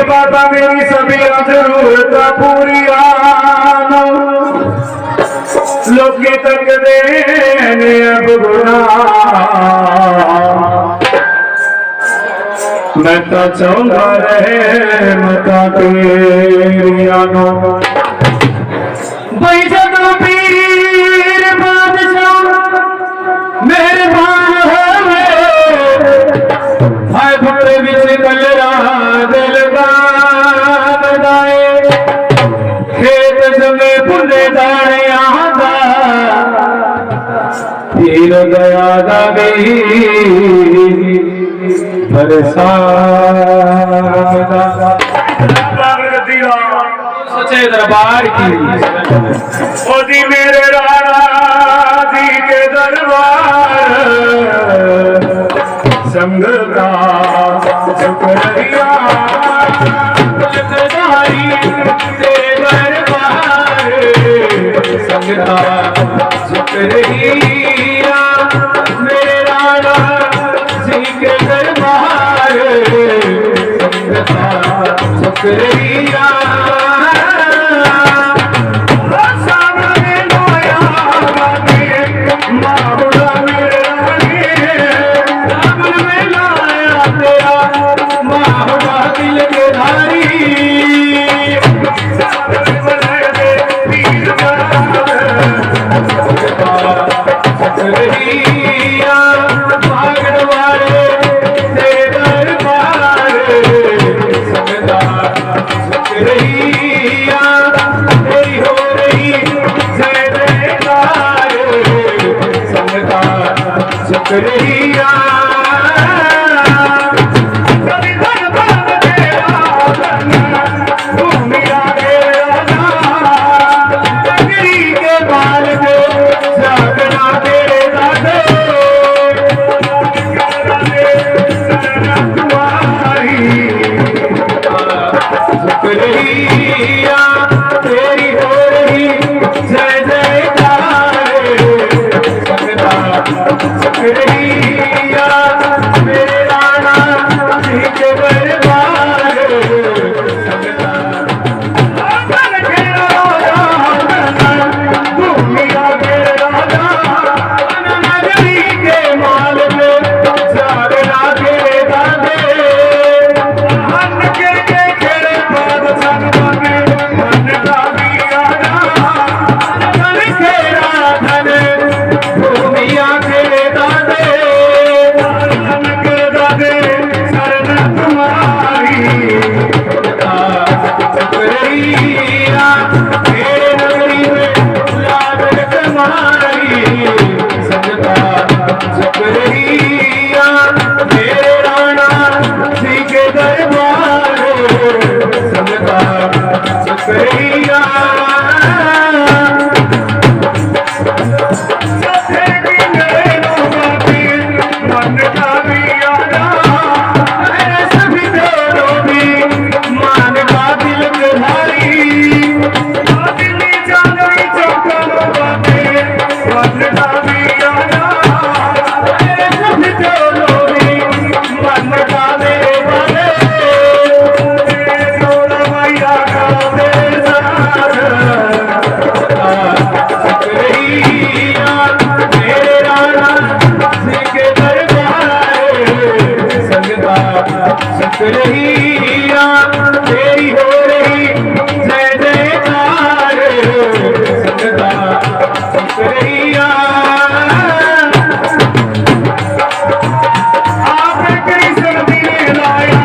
बाबा मेरी सभी जरूरत पूरी लोग तक देने अब गुना मैं तो चाहूंगा रहे मता तेरिया भाई जब पीर बादशाह मेहरबान हाय भरे बिच कलरा दिल गाए खेत जमे फुले दाने आदा पीर गया दावी सचे दरबार की मोदी मेरे राणा जी के दरबार संग का शुक्रिया संग का शुक्रिया मेरे राणा जी के दरबार संग का शुक्रिया रहिया तेरी हो रही जय जयकार रहिया मेरे राणा जी के दरबार दुनिया के राजा नगरी के माल में जागना के दादे हन के खेड़े बाद संगमे मन का भी आना धन खेड़ा धन दुनिया के दादे धन के दादे शरण तुम्हारी रहिया मेरे नगरी में लागत तुम्हारी संगता जप रहिया मेरे राणा जी के दरबार संगता जप रहिया मन का भी आना सभी दोनों भी मान का दिल भारी दिल्ली चांदनी चौका बाते मन का भी आना सभी दोनों भी मन का मेरे वाले सोना मैया का मेरे साथ रहिया मेरे राणा जी के दरबार संगता सत रहिया तेरी हो रही जय जयकार संगता सत रहिया आपने कृष्ण दिने लाया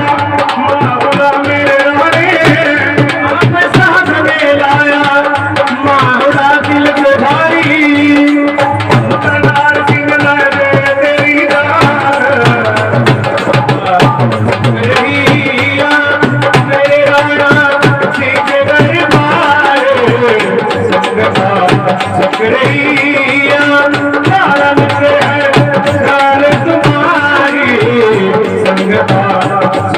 माहुरा मेरे राणे आपने साथ में लाया माहुरा दिल के भारी सिंह लगे तेरी रहिया मेरे राणा जी के दरबार संगता सत रहिया कारण से है जान तुम्हारी संगता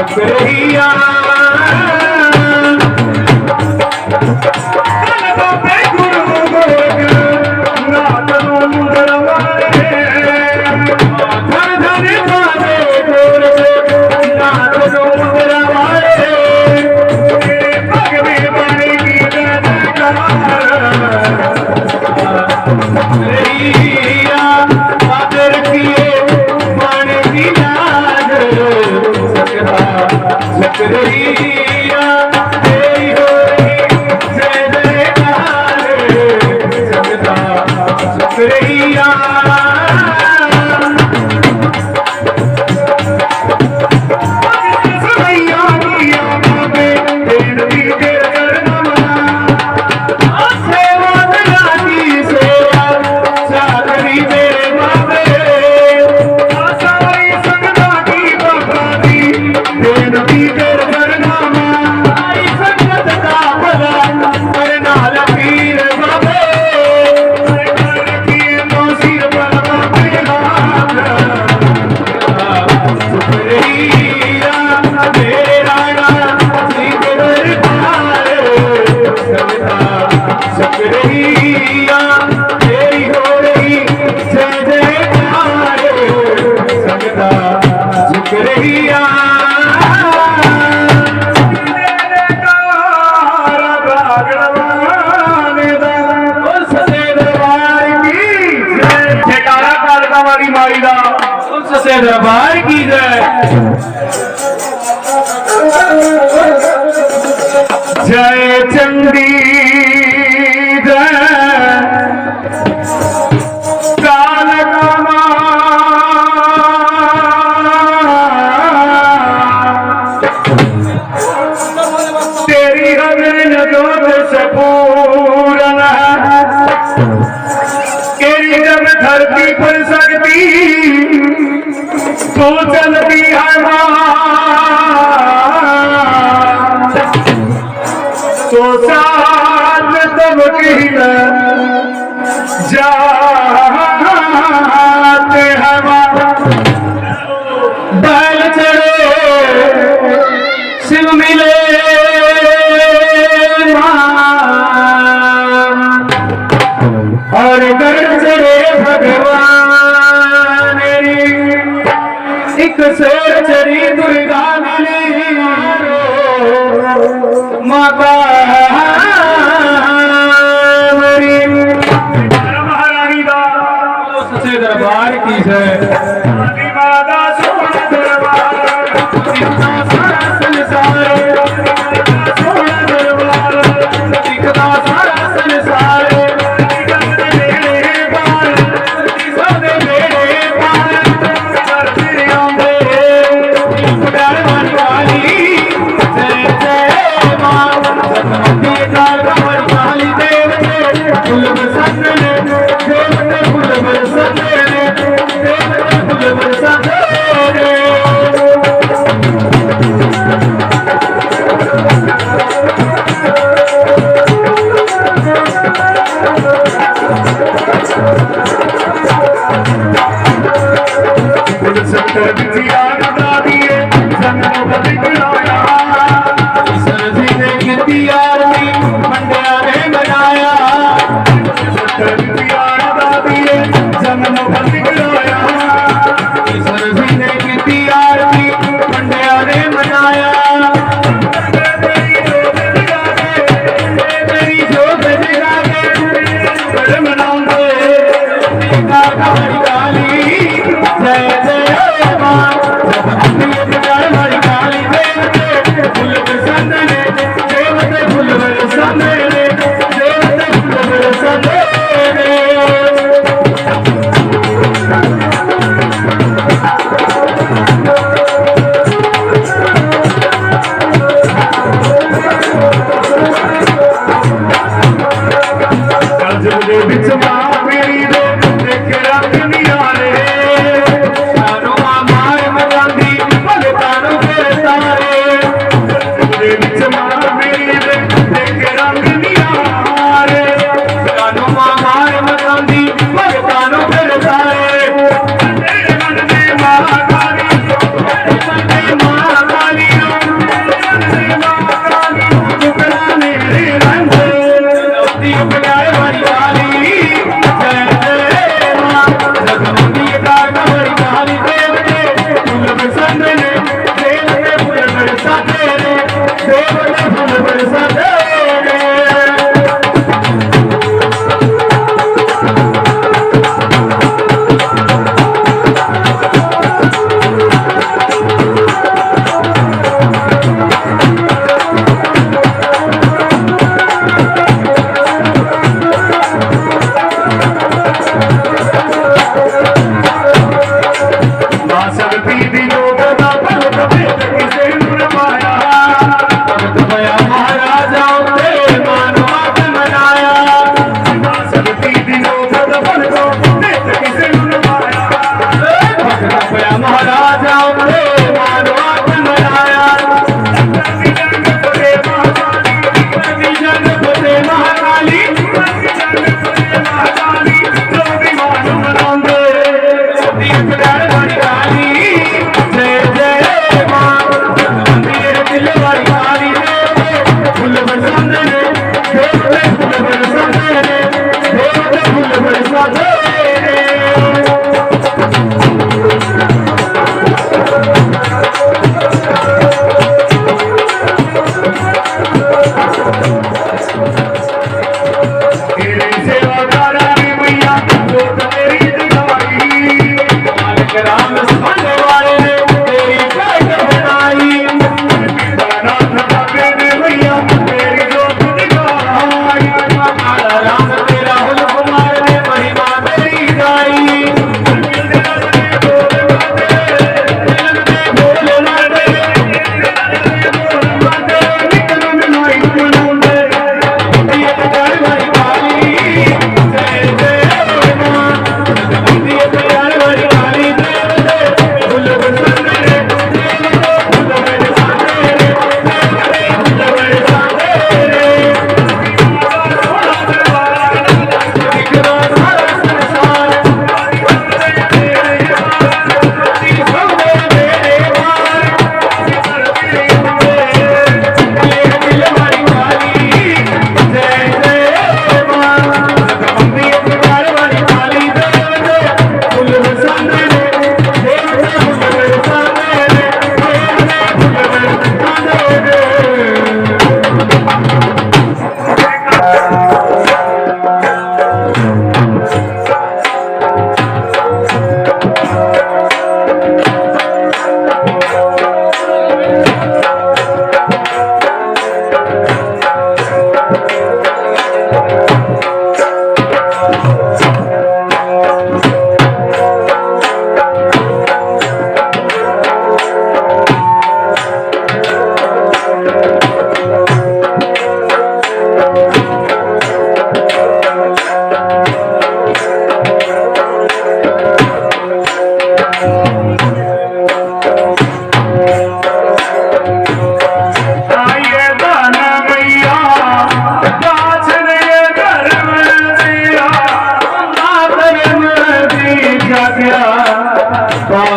सत रहिया रहिया तेरी हो रही जय जयकार संगता सत रहिया सैया किया बाबे बेनती के करना सेवा दलाली सेवा चाकरी मेरे बाबे सारी संगता की बाबा दी बेनती के रहिया तेरी हो रही जय जयकार संगता झुक रहिया से दरबार की जय जय चंडी जय तेरी हमें जोत से पूरन केरी जब धरती पर सकती तो चलती है तो साथ तब की जाते हवा बैल चढ़े शिव मिले और कर चढ़े भगवान एक शेर चढ़ी दुर्गा मिली माता महारानी दा सच्चे दरबार की है माता सोना दरबार इतना सारा संसार सोना दरबार दिखता सारा संसार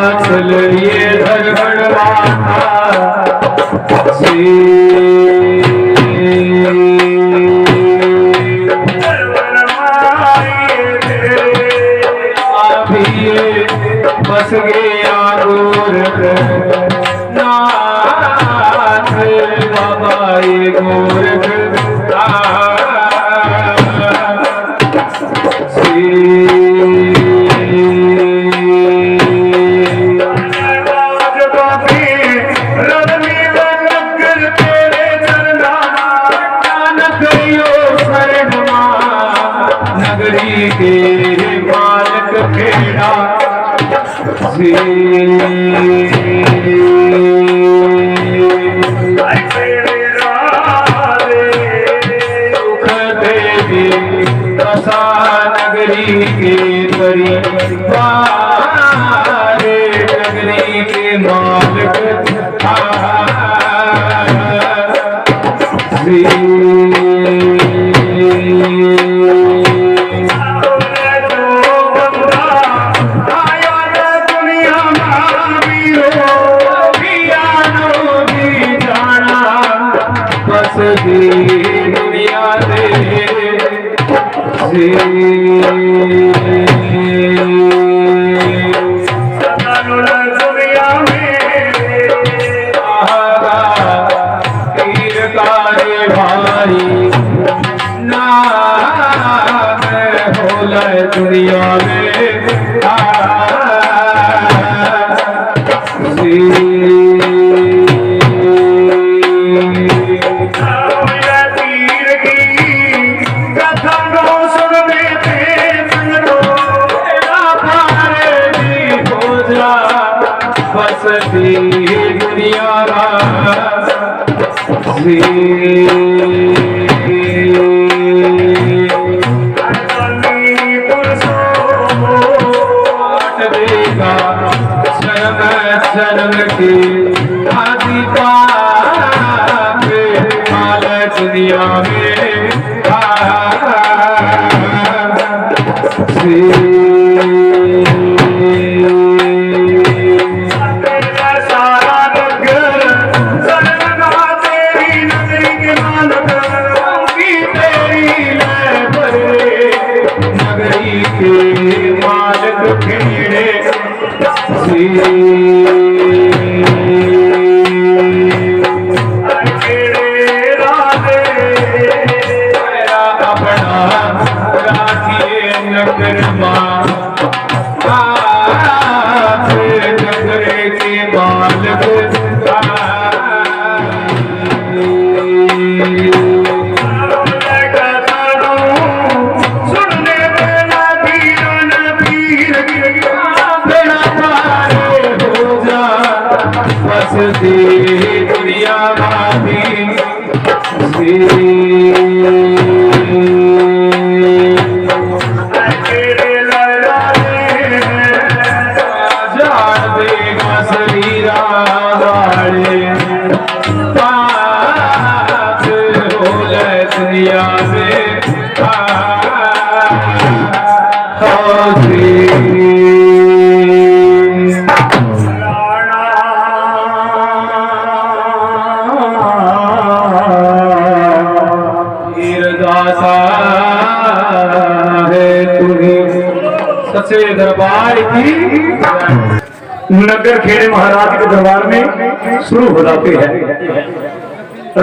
हिमाचल ये धरगढ़वाता से बस गया गोरखनाथ बाबा ये गोरखनाथ नगरी के मालिक खेड़ा सुख देवी कसा नगरी के परिवार नगरी के मालिक दुनिया दे दुनिया में तीर कारे भाई ना होला दुनिया में बसती दुनिया शरण की आदि माल दुनिया में मालिक खेड़े अपना राखिए नगर नगरे के मालिक दुनिया जान देगा शरीरा वाले पास हो जाए दुनिया में सच्चे दरबार की नगर खेड़े महाराज के दरबार में शुरू हो जाते हैं।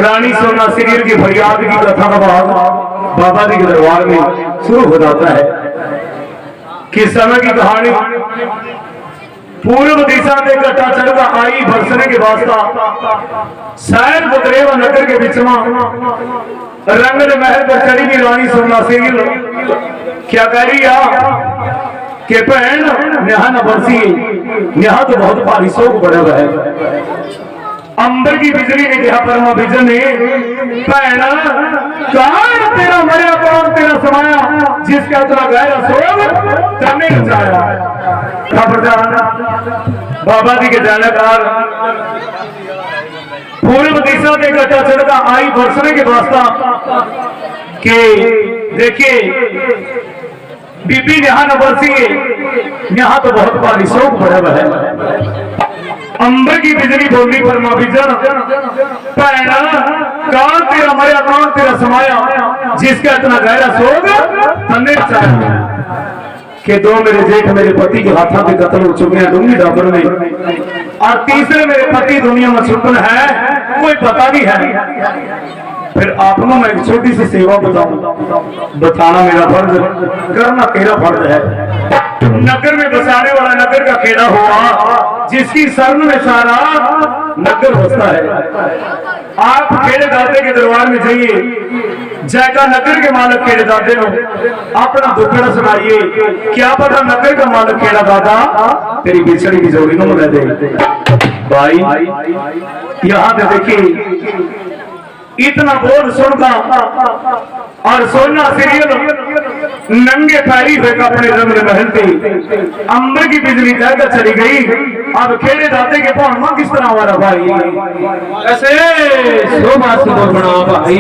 रानी सोना सीरियल की फरियाद की कथा का भाग बाबा जी के दरबार में शुरू हो जाता है। किस समय की कहानी पूर्व दिशा में गट्टा चढ़कर आई बरसने के वास्ता शायद बुतरेवा नगर के बीच में रंग महल पर चढ़ी हुई रानी सोना सीरियल क्या कह रही है कि भैन नेहा न बरसी नेहा तो बहुत भारी शोक बड़ा हुआ है। अंबर की बिजली ने कहा परमा बिजन ने भैन कहां तेरा मरिया कौन तेरा समाया जिसका इतना गहरा शोक जाने का चाहा खबरदार बाबा जी के जानकार पूर्व दिशा में गट्टा चढ़का आई बरसने के वास्ता के देखिए बीबी नेहा न बरसी यहाँ तो बहुत भारी शोक भरा हुआ है। अंबर की बिजली बोली फरमा बिजन भैना कौन तेरा मरिया कौन तेरा समाया जिसका इतना गहरा शोक तन्ने चाहिए कि दो मेरे जेठ मेरे पति के हाथों पे कत्ल हो चुके हैं डूंगी डॉक्टर में, और तीसरे मेरे पति दुनिया में छुपन है कोई पता नहीं है। फिर आपको मैं एक छोटी सी सेवा बताऊं, बताना मेरा फर्ज, करना तेरा फर्ज है। नगर में बसाने वाला नगर का खेड़ा हुआ जिसकी शरण में सारा नगर बसता है। आप खेड़े दादे के दरबार में जाइए, जैका नगर के मालिक खेड़े दादे नो अपना दुखड़ा सुनाइए, क्या पता नगर का मालिक खेड़ा दादा तेरी बिछड़ी की जोड़ी को मिला दे। भाई यहाँ पे देखिए इतना बोल सुनता और सोना सीरियल नंगे पैरी होकर अपने रंग महल थी, अंबर की बिजली जाकर चली गई। अब खेड़े दाते के पौनमा किस तरह हमारा भाई ऐसे शोभा सुबह बना भाई।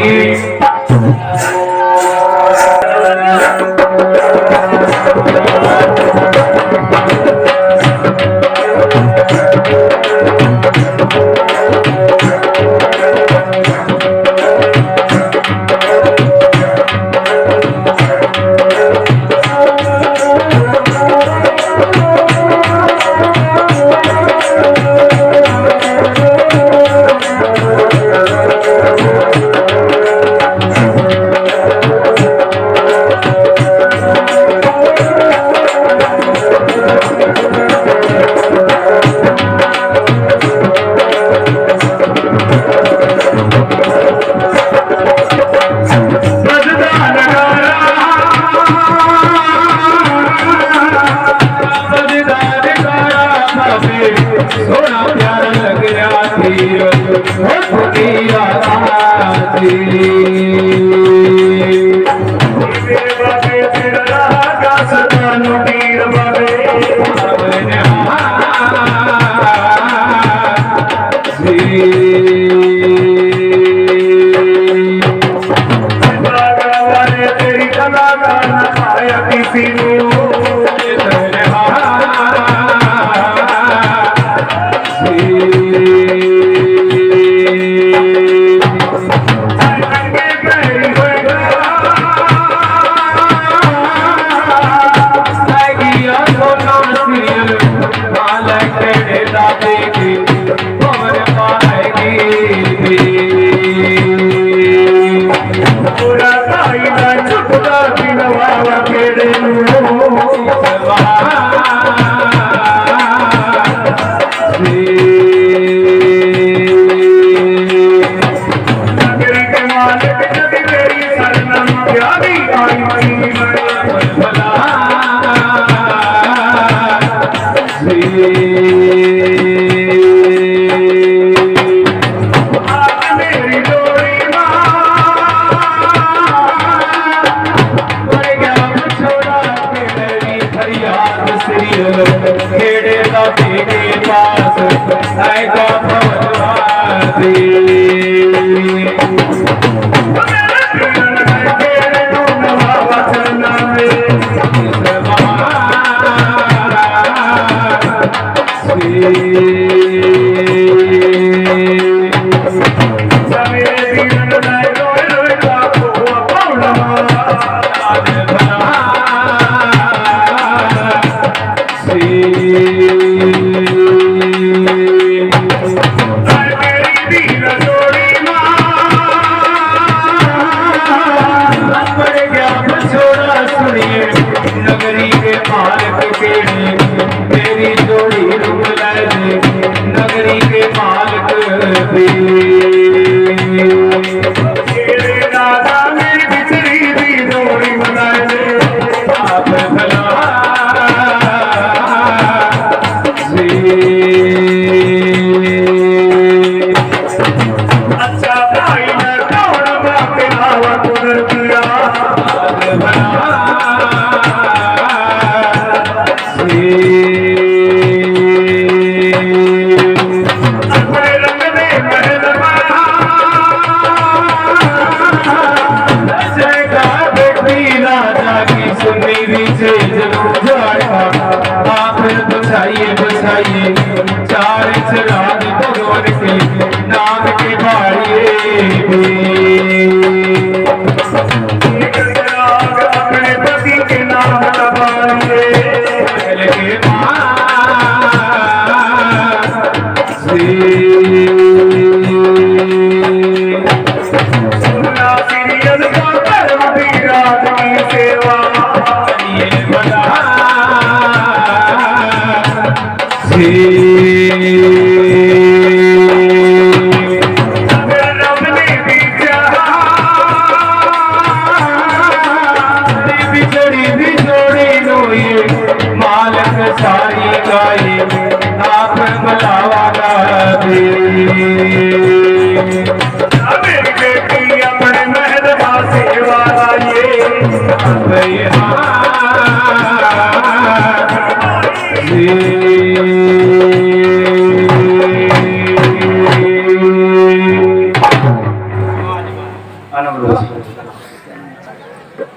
Hey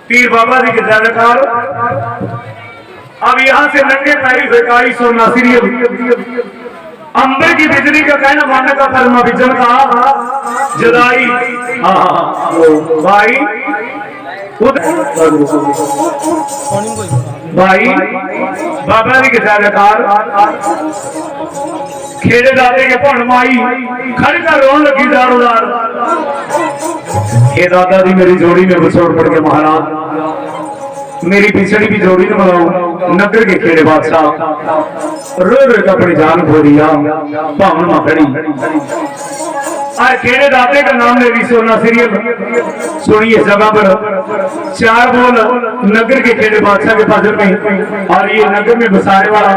पीर बाबा जी के जयकार। अब यहाँ से नंगे पैरी फेकाई सोना सीरियल अंबर की बिजली का कहना मानने का फरमा बिजन का जदाई भाई भाई बाबा जी के जयकार। खेड़े दादे के भण माई खड़ कर रोन लगी दारोदार। ये दादा दी मेरी जोड़ी में बसोड़ पड़ के महाराज मेरी पिछड़ी भी जोड़ी न बनाओ। नगर के खेड़े बादशाह रो रो के अपनी जान खो दिया भावन मखड़ी। आज खेड़े दाते का नाम ले ली सोना सीरियल सुनिए जगह पर चार बोल नगर के खेड़े बादशाह के पाजर में। और ये नगर में बसाने वाला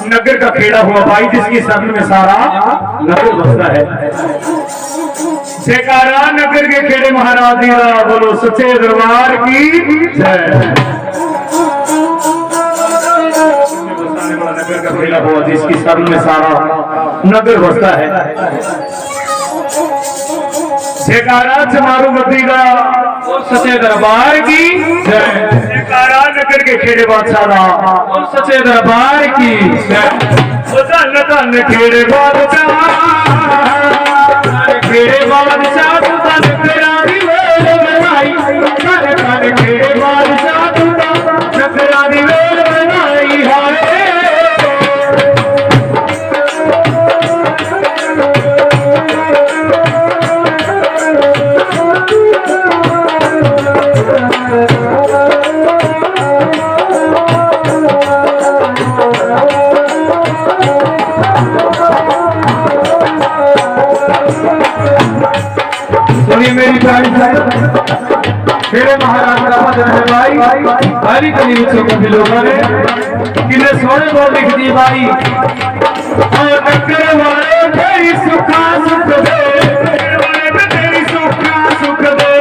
नगर का खेड़ा हुआ भाई जिसकी शरण में सारा नगर बसता है। जयकारा नगर के खेड़े महाराज जी का बोलो सच्चे दरबार की जय। नगर का खेड़ा हुआ जिसकी शरण में सारा नगर बसता है। जयकारा चमारू बद्री का सच्चे दरबार की जय। जयकारा नगर के खेड़े बादशाह का सच्चे दरबार की जय। धन धन खेड़े बादशाह खेड़े बादशाह तू धन तेरा दी वेल बनाई। धन धन खेड़े बादशाह तू धन तेरा दी वेल बनाई हाय। मेरी मेरे महाराज का भजन है भाई हरी कली कभी लोगों ने कितने सोने बोल लिख दी भाई। और टक्कर वाले तेरी सुखा सुख दे तेरी सुखा सुख दे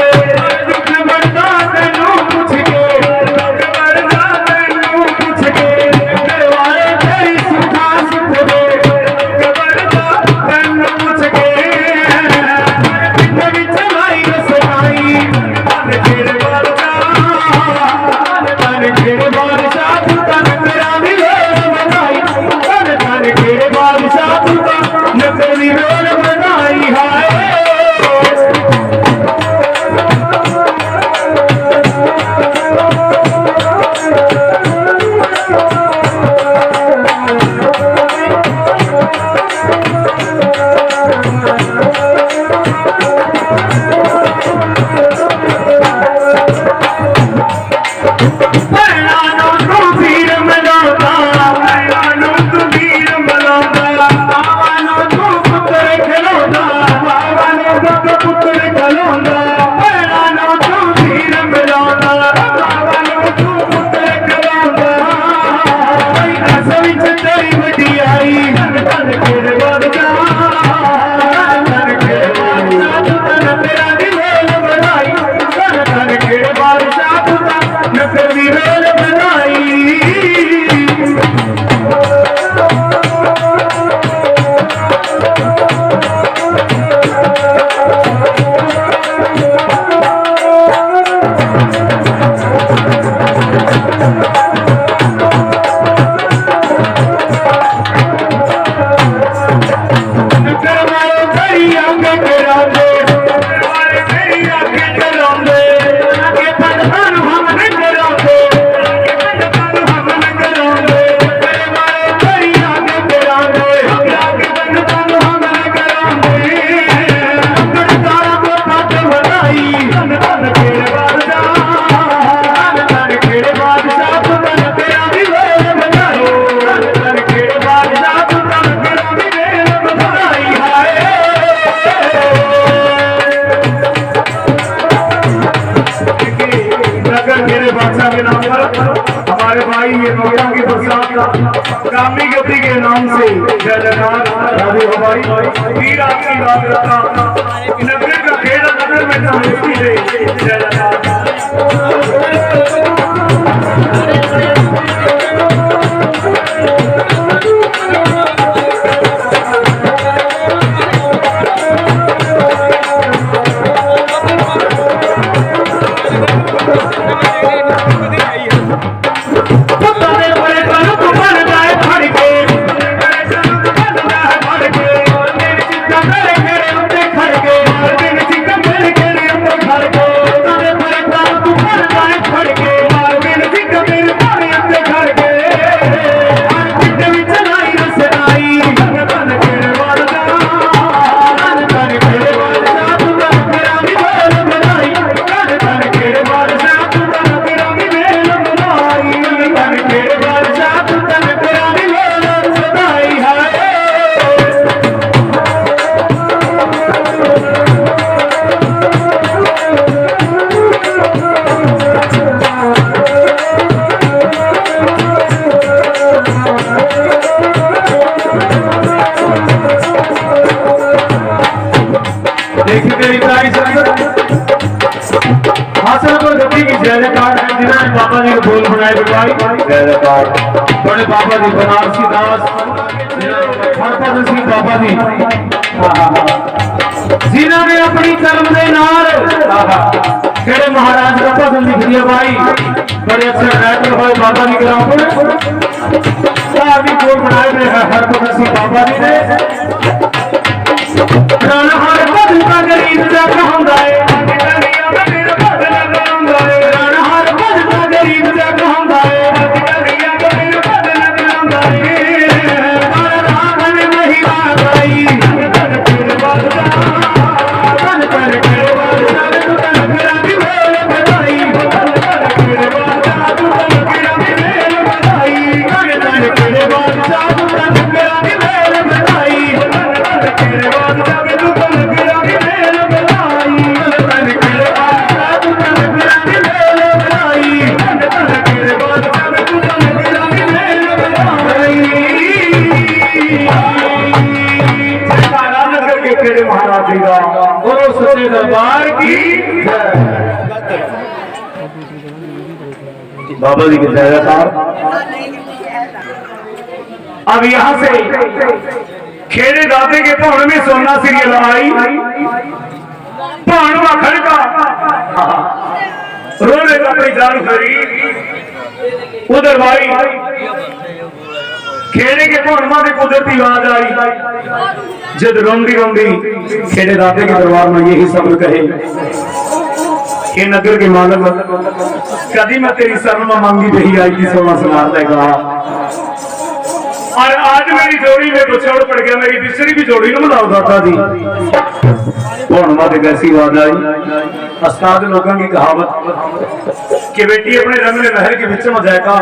दुख बढ़ता तेनू पूछ के दुख बढ़ता तेनू पूछ के टक्कर वाले तेरी सुखा सुख दे दुख बढ़ता तेनू पूछ के। फसलों की बरसात कामी गति के नाम से जय जयकार राधे हो भाई वीर आपकी बात रखा नगर का खेड़ा नगर में तमस्ती है जय जयकार बाबा जी को बोल बनाए बड़े बाबा जी बनारसी दास सिंह बाबा जी जिन्होंने अपनी कलम के नाल केड़े महाराज का भजन लिख दिया भाई बड़े अच्छे राइटर हुए बाबा जी के भी बोल बनाए गए हरभजन सिंह बाबा जी ने हर भजन का गरीब जग होंदा है दरबार की बाबा जी की जयकार। अब यहां से खेड़े दाते के भवन में सोना सीरियल आई भवन व खड़का रोने अपनी जान खरी उधर भाई खेड़े के भवन में कुदरती आवाज आई जब रोंदी रोंदी खेड़े दाते के दरबार में यही शब्द कहे कि नगर के मालक कभी मैं तेरी शरण मांगी नहीं आई थी सोना सुना लेगा और आज मेरी जोड़ी में बछौड़ पड़ गया मेरी बिछड़ी भी जोड़ी ना बनाओ दाता जी कैसी बात आई अस्ताद लोगों की कहावत कि बेटी अपने रंग में महल के बीच में जाएगा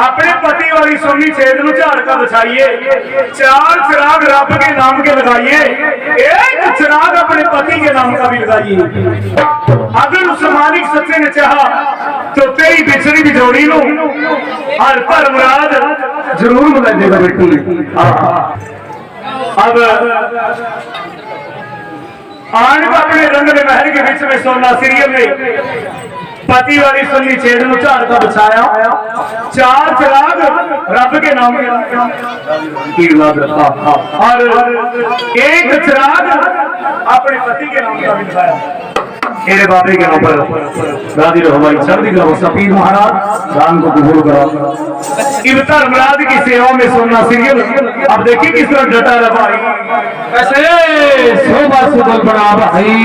अपने पति वाली सोनी छेद में झाड़ का बछाइए 4 चिराग रब के नाम के लगाइए एक चिराग अपने पति के नाम का भी लगाइए अगर उस मालिक सच्चे ने चाहा तो तेरी बिछड़ी भी जोड़ी लो और पर मुराद जरूर मिला देगा बेटी। अब आन को अपने रंग में महल के बीच में सोना सीरियल में पति वाली सुन्नी छेद में झाड़ का बछाया 4 चिराग रब के नाम और एक चिराग अपने पति के नाम का भी लगाया मेरे बाबे के नाम पर राजी रहो भाई सर्दी करो सफीर महाराज दान को कबूल करो इब धर्मराज की सेवा में सोना सीरियल। अब देखिए किस तरह डटा रहा भाई कैसे शोभा सुबह बना भाई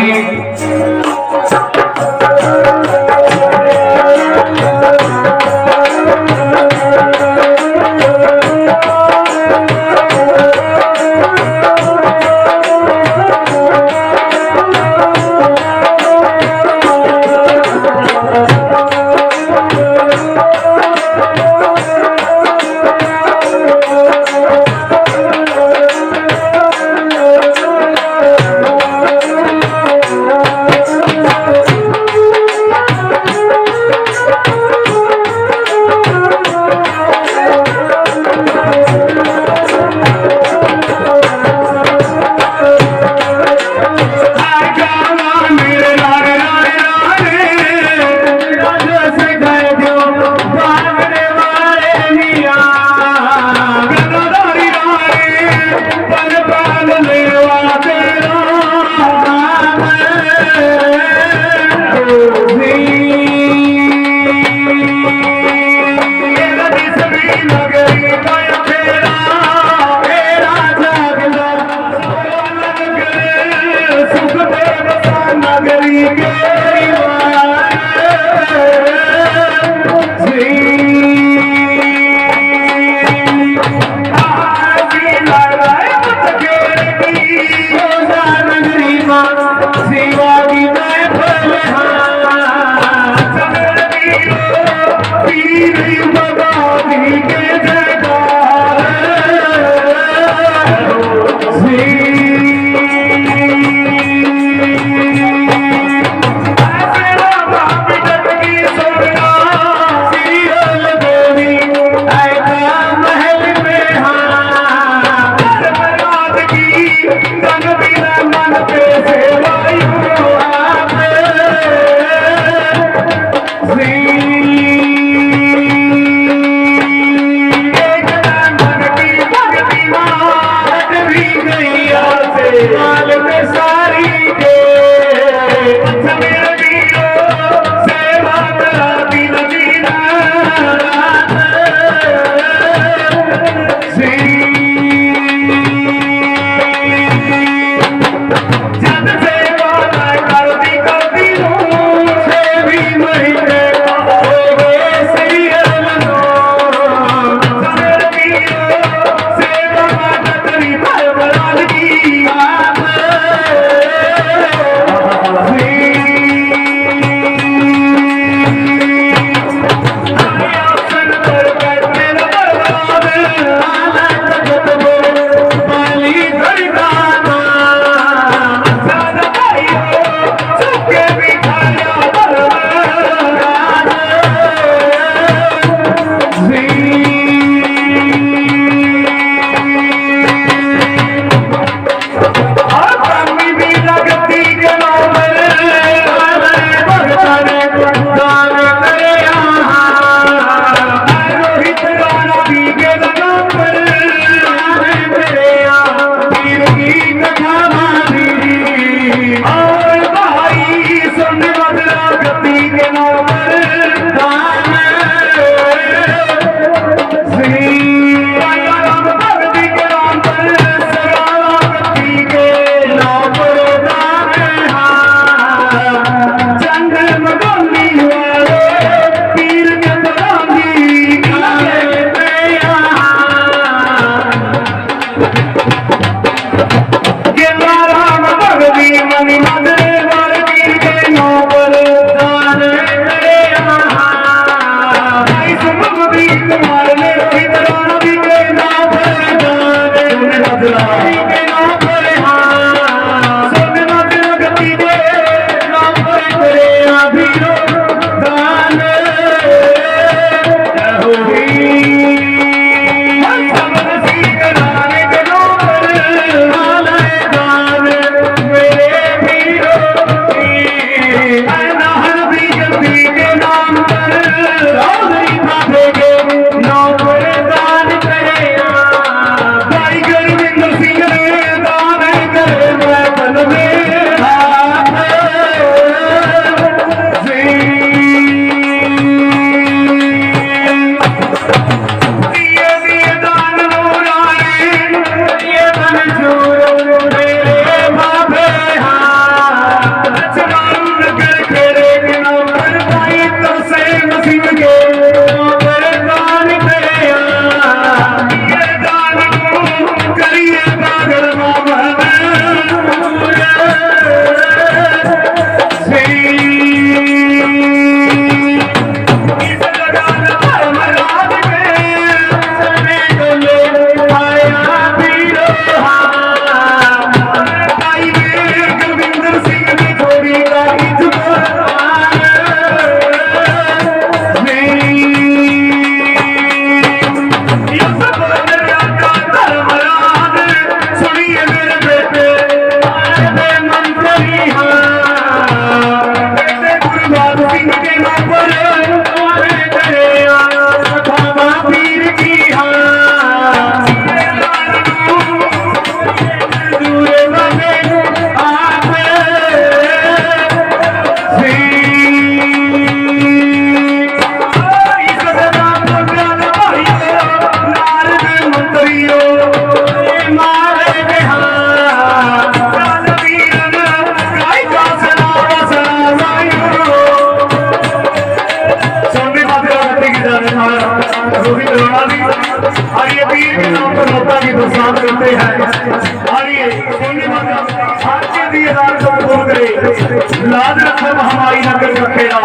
लाज रखम हमारी नगर का खेला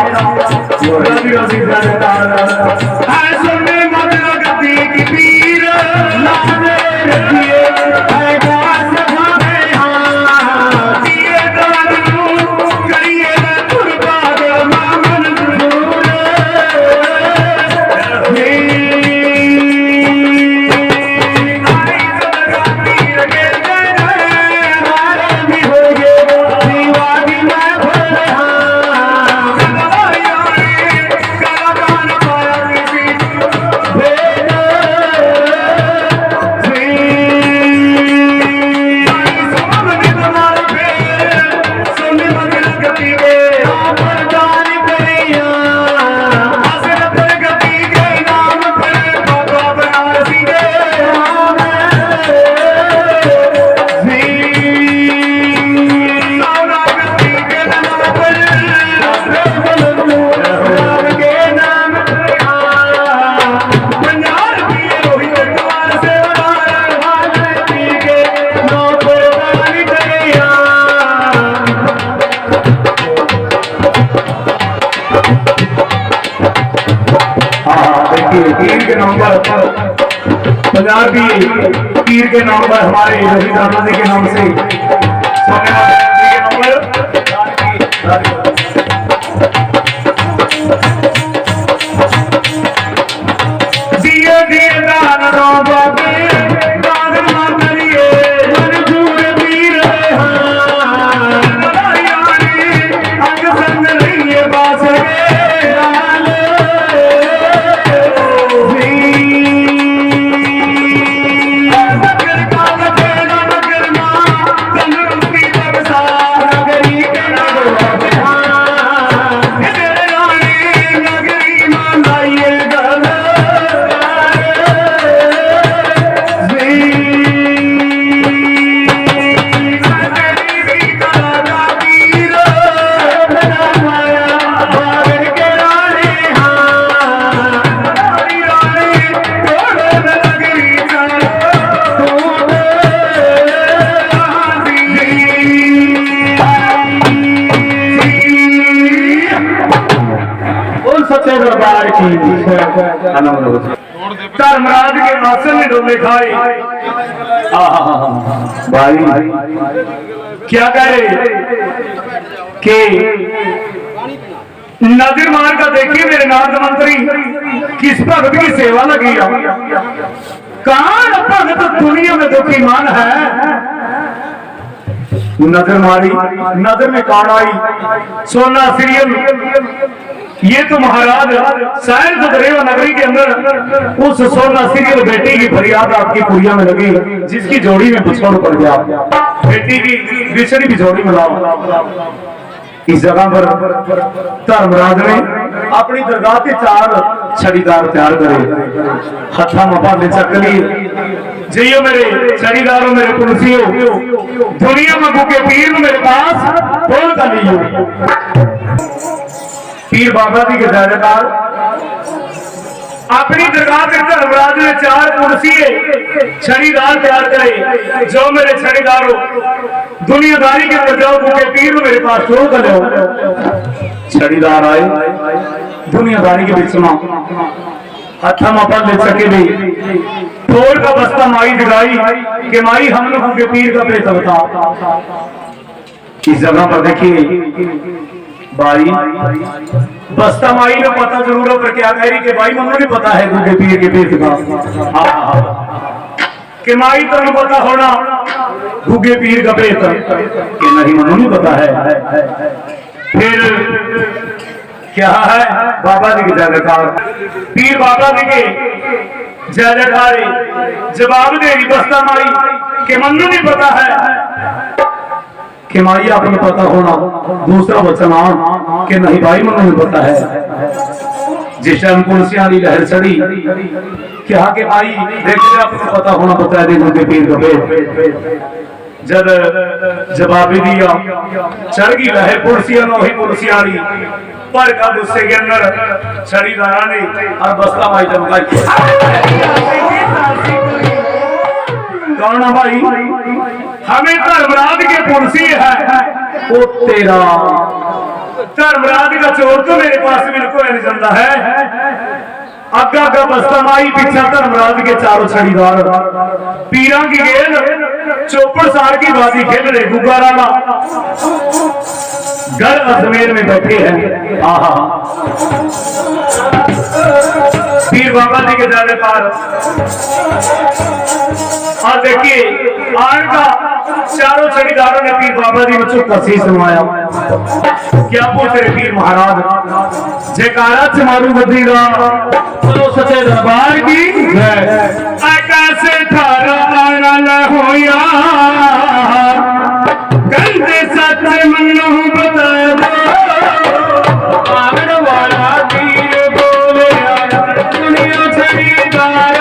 राजी राजी है सुनने मत लगती पंजाबी पीर के नाम पर हमारे रवि राणा जी के नाम से सोने वाले के नाम पर दिए दिए दान दो बाबे दान ना करिए मंजूर पीर अंग संग रहिए बास सच्चे दरबार की धर्मराज के आसन में डोले खाए भाई क्या कह रहे कि नजर मार कर देखिए मेरे नाथ मंत्री किस भगत की सेवा लगी कहां भगत दुनिया में दुखी मान है नजर मारी नजर में कान आई सोना सीरियल ये तो महाराज शायद बुधरेवा नगरी के अंदर उस सोना सीरियल बेटी की फरियाद आपकी कुड़िया में लगी जिसकी जोड़ी में बिछोड़ पड़ गया बेटी की बिछड़ी भी जोड़ी में लाओ इस जगह पर धर्मराज ने अपनी दरगाह के 4 छड़ीदार तैयार करे हथा मफा ले चक लिए जियो मेरे छड़ीदारों मेरे पुलिसियों दुनिया में भूखे पीर मेरे पास बोल कर लियो पीर बाबा जी के जयकार अपनी दरगाह के धर्मराज ने 4 कुर्सी छड़ीदार तैयार करे जो मेरे छड़ीदारों दुनियादारी के अंदर जाओ भूखे पीर मेरे पास शो कर छड़ीदार आए दुनियादारी के बीच में हथा मापा ले सके भी तोड़ का बस्ता माई दिखाई कि माई हम लोगों के पीर का पेट बता इस जगह पर देखिए भाई बस्ता माई ने पता जरूर है पर क्या कह रही कि भाई मनु नहीं पता है दूसरे पीर के पेट का कि माई तो नहीं पता होना भूखे पीर का पेट कि नहीं मनु नहीं पता है फिर क्या है बाबा जी की जयकार पीर बाबा जी के जय जयकार जवाब दे रही बस्ता माई कि मनु नहीं पता है कि माई आपको पता होना दूसरा वचन कि नहीं भाई मनु नहीं पता है जिस टाइम पुलिसिया की लहर चढ़ी क्या कि माई देखिए आपको पता होना बता दे मुझे पीर का जब जवाब दिया चढ़ गई लहर पुलिसिया वही पुलिसिया पर का गुस्से के अंदर छड़ीदारा ने और बस्ता माई चमका कौन भाई हमें धर्मराज के पुरसी है वो तेरा धर्मराज का चोर तो मेरे पास बिल्कुल नहीं चलता है अग्गा का बस्ता माई पीछा धर्मराज के 4 छड़ीदार पीरा की गेंद चौपड़ सार की बाजी खेल रहे गुब्बारा घर अजमेर में बैठे हैं आहा पीर बाबा जी के जाने पर और देखिए आर का 4 छड़ीदारों ने पीर बाबा जी को चुप शीश नवाया क्या पूछ रहे पीर महाराज जयकारा से मारू बद्री का चलो सच्चे दरबार की कैसे थारा आना होया गंदे सच मनु बता वाला पीर बोले दुनिया छड़ीदार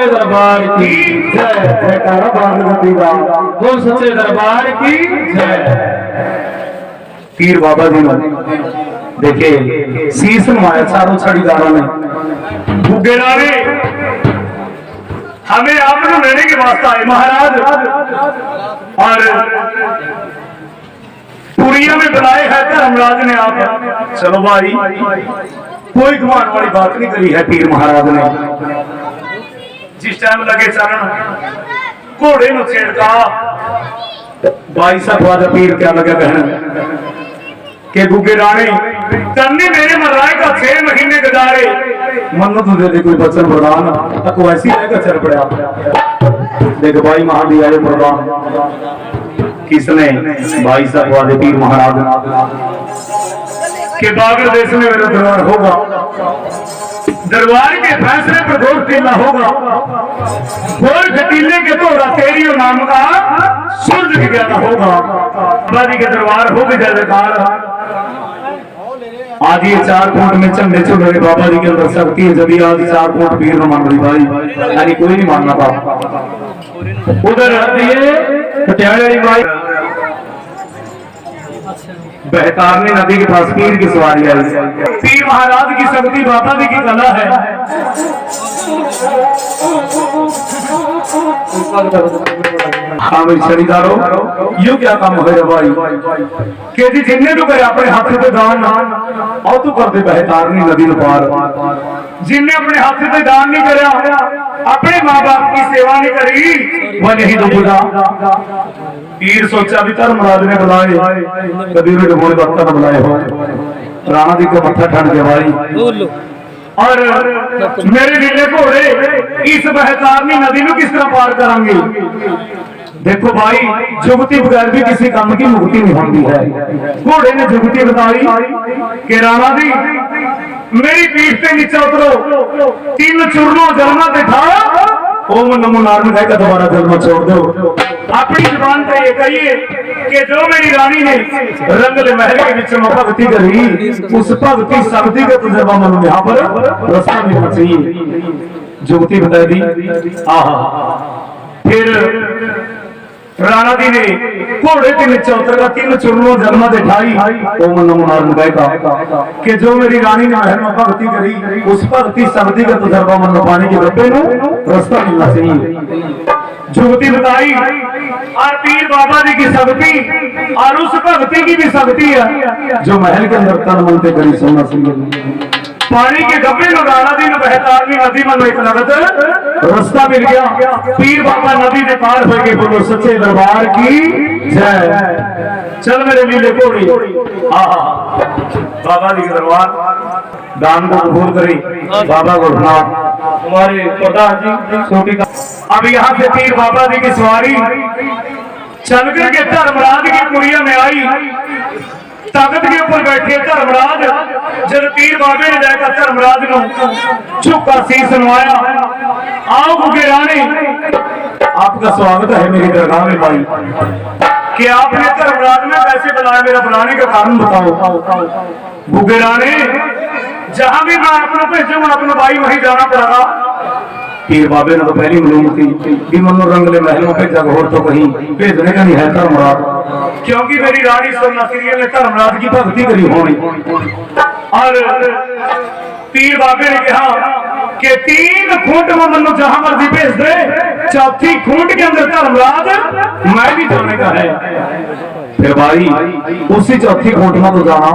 सच्चे दरबार की जय। जयकारा बागवती दा बोल सच्चे दरबार की जय। पीर बाबा जी ने देखे शीश नवाया चारों छड़ीदारों ने बुगेड़ा ने हमें आपको लेने के वास्ते आए महाराज और पुरिया में बुलाए है धर्मराज ने आप। चलो भाई कोई घुमान वाली बात नहीं करी है पीर महाराज ने। जिस टाइम लगे चरण घोड़े नु छेड़का भाई साहब पीर क्या लगा कहना के गुगे रानी तन्ने मेरे मराए का 6 महीने गुजारे मन्नो तो दे कोई बचन प्रदान तक वैसी रहेगा चल पड़ा। देख भाई महादी आए प्रदान किसने भाई साहब वाले पीर महाराज के बागर देश में मेरा दरबार होगा। दरबार के फैसले पर घोर टीला होगा। घोर खटीले के तोड़ा तेरी नाम का सूरज ज्ञाना होगा। बाजी के दरबार होगी जयकार। आज ये 4 फुट में चंडे चुन रहे बाबा जी के अंदर शक्ति है। जब आज 4 फुट पीर न मान रही भाई यानी कोई नहीं मानना था। उधर ये पटियाले भाई बहतारनी नदी के पास पीर की सवारी आई। पीर महाराज की शक्ति बाबा जी की कला है। हाँ भाई खरीदारो यू क्या काम है भाई के जी जिन्ने तो करे अपने हाथ से दान और तू कर दे बहतारनी नदी न पार। जिन्ने अपने हाथ से दान नहीं करया अपने माँ बाप की सेवा नहीं करी वह नहीं डूबेगा। पीर सोचा भी धर्मराज ने बुलाए कभी उन्हें बोले वक्त न बुलाए हो। राणा जी को मत्था ठंड गया भाई और मेरे नीले घोड़े इस बहतारनी नदी में किस तरह पार करांगे। देखो भाई जुगती बगैर भी किसी काम की मुक्ति नहीं होती है। घोड़े ने जुगती बताई कि राणा जी मेरी पीठ से नीचे उतरो 3 चूर्णों जलना दिखा ओम नमो नारायण का दोबारा जन्म छोड़ दो। अपनी जुबान पे ये कहिए कि जो मेरी रानी ने रंगले महल के बीच में भक्ति करी उस भक्ति शक्ति का तजुर्बा मन में यहाँ पर रास्ता मिलना चाहिए। जुगती बता दी आहा। फिर राणा जी ने घोड़े के नीचे उतर का 3 चूर्णों जन्म दिखाई ओम नमो नारायण का कि जो मेरी रानी ने महल में भक्ति करी उस भक्ति शक्ति का तजुर्बा मन में पाने के डब्बे में रास्ता मिलना चाहिए। जुगती बताई और पीर बाबा जी की शक्ति और उस भक्ति की भी शक्ति है जो महल के अंदर तन मन से करी सोना चाहिए। पानी के गब्बे में राणा जी ने बहतारनी नदी में एक लगत रास्ता मिल गया। पीर बाबा नदी से पार हो गए। बोलो सच्चे दरबार की जय। चल मेरे नीले घोड़े बाबा जी के दरबार दान को कबूल करी बाबा गोरखनाथ हमारे प्रधान जी छोटी का। अब यहाँ से पीर बाबा जी की सवारी चल करके धर्मराज की कुड़िया में आई। ताकत के ऊपर बैठे धर्मराज जब पीर बाबे ने जाकर धर्मराज को झुका शीश नवाया। आओ गुगे रानी आपका स्वागत है मेरी दरगाह में भाई कि आपने धर्मराज में कैसे बुलाया मेरा बुलाने का कारण बताओ। गुगे रानी जहां भी मैं अपना भेजूंगा अपना भाई वहीं जाना पड़ेगा। पीर बाबे ने तो पहली मालूम थी कि मनो रंगले महल में भेजा और तो कहीं भेजने का नहीं है धर्मराज क्योंकि मेरी रानी सोना सीरियल ने धर्मराज की भक्ति करी होनी। और पीर बाबे ने कहा कि 3 खूंट में मनो जहां मर्जी भेज दे 4थी खूंट के अंदर धर्मराज मैं भी जाने का है। फिर भाई उसी 4थी खूंट में तो जाना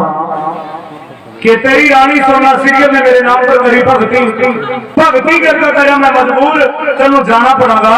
कि तेरी रानी सोना सीरियल ने मेरे नाम पर करी भक्ति करके मैं मजबूर तेन जाना पड़ेगा।